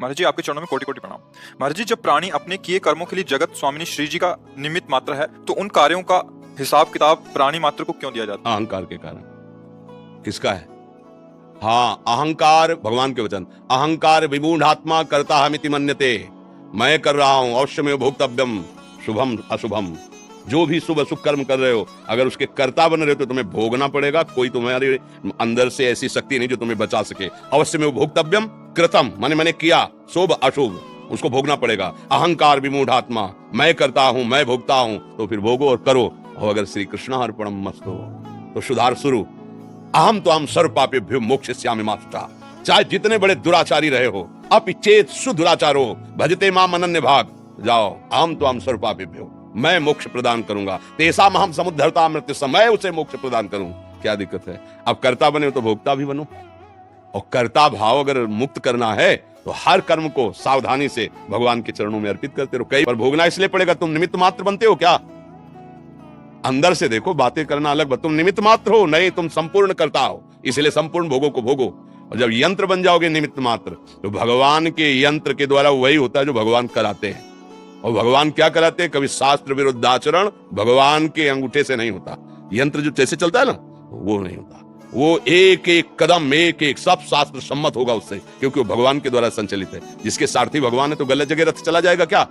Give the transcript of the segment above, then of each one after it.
महाराज जी आपके चरणों में कोटि कोटि प्रणाम। महाराज जी जब प्राणी अपने किए कर्मों के लिए जगत स्वामिनी श्री जी का निमित्त मात्र है तो उन कार्यों का हिसाब किताब प्राणी मात्र को क्यों दिया जाता है? अहंकार के कारण। किसका है? हाँ, अहंकार, भगवान के वचन, अहंकार विमूढ़ात्मा कर्ता हमिति मन्यते। मैं कर रहा हूं, अवश्य में भोक्तव्यम, शुभम अशुभम। जो भी शुभ अशुभ कर्म कर रहे हो, अगर उसके कर्ता बन रहे हो तो तुम्हें भोगना पड़ेगा। कोई तुम्हारे अंदर से ऐसी शक्ति नहीं जो तुम्हें बचा सके। अवश्य में भोक्तव्यम कृतम, मैंने किया, शुभ अशुभ उसको भोगना पड़ेगा। अहंकार विमूढ़ात्मा, मैं करता हूं, मैं भोगता हूं, तो फिर भोगो और करो। और अगर श्री कृष्णार्पणम मस्तु तो सुधार शुरू। अहम तो हम सर्व पापेभ्यो मोक्षयिष्यामि मा शुचः। चाहे जितने बड़े दुराचारी रहे हो, अपिचेत सुदुराचारो भजते माम अनन्य भाग। जाओ, अहम तो हम सर्व पापेभ्यो, मैं मोक्ष प्रदान करूंगा। तेसाम अहम समुद्धरता मृत्यु समय, उसे मोक्ष प्रदान करूं। क्या दिक्कत है? अब कर्ता बने तो भोक्ता भी बनो। और कर्ता भाव अगर मुक्त करना है तो हर कर्म को सावधानी से भगवान के चरणों में अर्पित करते रहो। कई बार भोगना इसलिए पड़ेगा, तुम निमित्त मात्र बनते हो क्या? अंदर से देखो, बातें करना अलग, तुम निमित्त मात्र हो, नहीं तुम संपूर्ण कर्ता हो। इसलिए संपूर्ण भोगों को भोगो। और जब यंत्र बन जाओगे निमित्त मात्र, तो भगवान के यंत्र के द्वारा वही होता है जो भगवान कराते हैं। और भगवान क्या कराते हैं? कभी शास्त्र विरुद्ध आचरण भगवान के अंगूठे से नहीं होता। यंत्र जो जैसे चलता है ना, वो नहीं होता। वो एक एक कदम, एक एक सब शास्त्र सम्मत होगा उससे, क्योंकि वो भगवान के द्वारा संचालित है। जिसके सारथी भगवान है तो गलत जगह रथ चला जाएगा क्या?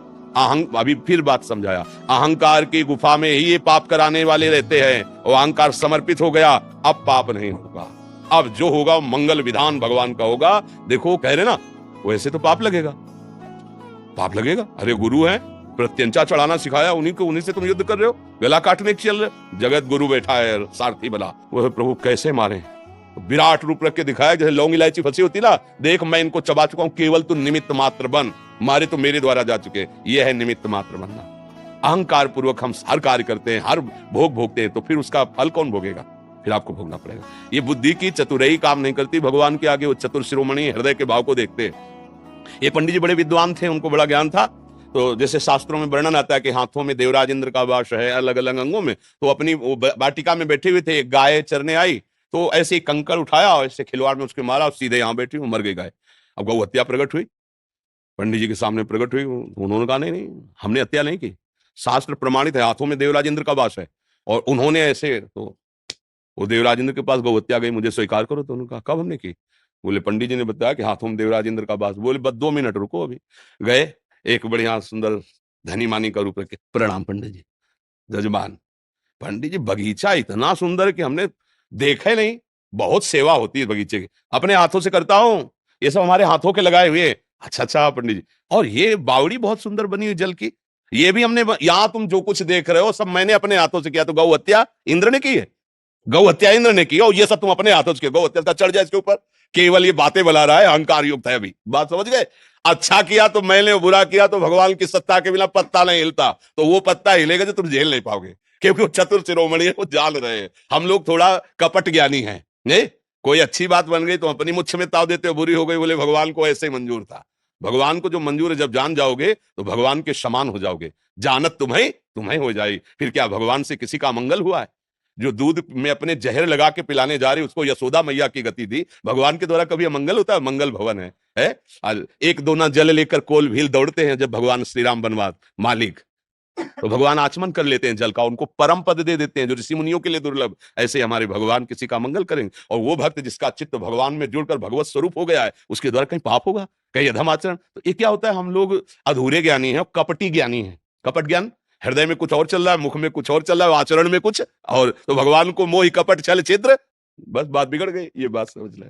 अभी फिर बात समझाया, अहंकार की गुफा में ही ये पाप कराने वाले रहते हैं। और अहंकार समर्पित हो गया, अब पाप नहीं होगा। अब जो होगा मंगल विधान भगवान का होगा। देखो कह रहे ना, वैसे तो पाप लगेगा, पाप लगेगा। अरे गुरु है, प्रत्यंचा चढ़ाना सिखाया, उन्हीं से तुम युद्ध कर रहे हो, गला काटने की चल रहे हो। जगत गुरु बैठा है, सारथी बना। वह प्रभु कैसे मारे? विराट रूप रख के दिखाया, जैसे लौंग इलायची फंसी होती ना, देख मैं इनको चबा चुका हूं, केवल तू निमित्त मात्र बन। मारे तो मेरे द्वारा जा चुके, यह है निमित्त मात्र बनना। अहंकार पूर्वक हम हर कार्य करते हैं, हर भोग भोगते हैं, तो फिर उसका फल कौन भोगेगा? फिर आपको भोगना पड़ेगा। ये बुद्धि की चतुराई काम नहीं करती। भगवान के आगे वो चतुर शिरोमणि हृदय के भाव को देखते। ये पंडित जी बड़े विद्वान थे, उनको बड़ा ज्ञान था। तो जैसे शास्त्रों में वर्णन आता है कि हाथों में देवराज इंद्र का वास है, अलग अलग अंगों में। तो अपनी वाटिका में बैठे हुए थे, एक गाय चरने आई, तो ऐसे ही कंकड़ उठाया और ऐसे खिलवाड़ में उसके मारा, सीधे यहाँ बैठी, वो मर गई गाय। अब गौ हत्या प्रकट हुई, पंडित जी के सामने प्रकट हुई। उन्होंने कहा नहीं, हमने हत्या नहीं की, शास्त्र प्रमाणित है, हाथों में देवराज इंद्र का वास है। और उन्होंने ऐसे, तो वो देवराज इंद्र के पास गौ हत्या गई, मुझे स्वीकार करो। तो उन्होंने कहा कब हमने की? बोले पंडित जी ने बताया कि हाथों में देवराज इंद्र का वास। बोले बस 2 मिनट रुको। अभी गए, एक बढ़िया सुंदर धनी मानी का रूप रखे, प्रणाम पंडित जी। जजमान, पंडित जी बगीचा इतना सुंदर कि हमने देखा ही नहीं, बहुत सेवा होती है बगीचे की, अपने हाथों से करता हूँ, ये सब हमारे हाथों के लगाए हुए। अच्छा पंडित जी, और ये बावड़ी बहुत सुंदर बनी हुई जल की, ये भी हमने, यहाँ तुम जो कुछ देख रहे हो सब मैंने अपने हाथों से किया। तो गौ हत्या इंद्र ने की है, गौ हत्या इंद्र ने की, और ये सब तुम अपने हाथों से किया। गौ हत्या का चढ़ जाए इसके ऊपर, केवल ये बातें बना रहा है, अहंकार युक्त है। अभी बात समझ गए? अच्छा किया तो मैंने, बुरा किया तो भगवान की सत्ता के बिना पत्ता नहीं हिलता। तो वो पत्ता हिलेगा जो तुम झेल नहीं पाओगे, क्योंकि वो चतुर शिरोमणि है, वो जान रहे हैं। हम लोग थोड़ा कपट ज्ञानी हैं। नहीं, कोई अच्छी बात बन गई तो अपनी मुच्छ में ताव देते हो, बुरी हो गई बोले भगवान को ऐसे ही मंजूर था। भगवान को जो मंजूर है, जब जान जाओगे तो भगवान के समान हो जाओगे। जानत तुम्हें हो जाएगी। फिर क्या भगवान से किसी का मंगल हुआ है? जो दूध में अपने जहर लगा के पिलाने जा रही, उसको यशोदा मैया की गति दी। भगवान के द्वारा कभी अमंगल होता है? मंगल भवन है? एक दोना जल लेकर कोल भील दौड़ते हैं जब भगवान श्री राम बनवास मालिक, तो भगवान आचमन कर लेते हैं जल का, उनको परम पद दे देते हैं जो ऋषि मुनियों के लिए दुर्लभ। ऐसे हमारे भगवान किसी का मंगल करेंगे। और वो भक्त जिसका चित्त भगवान में जुड़कर भगवत स्वरूप हो गया है, उसके द्वारा कहीं पाप होगा, कहीं अधम आचरण? तो ये क्या होता है, हम लोग अधूरे ज्ञानी हैं, कपटी ज्ञानी हैं। कपट ज्ञान, हृदय में कुछ और चल रहा है, मुख में कुछ और चल रहा है, आचरण में कुछ और। तो भगवान को मोह कपट छल छिद्र, बस बात बिगड़ गई। ये बात समझ लें।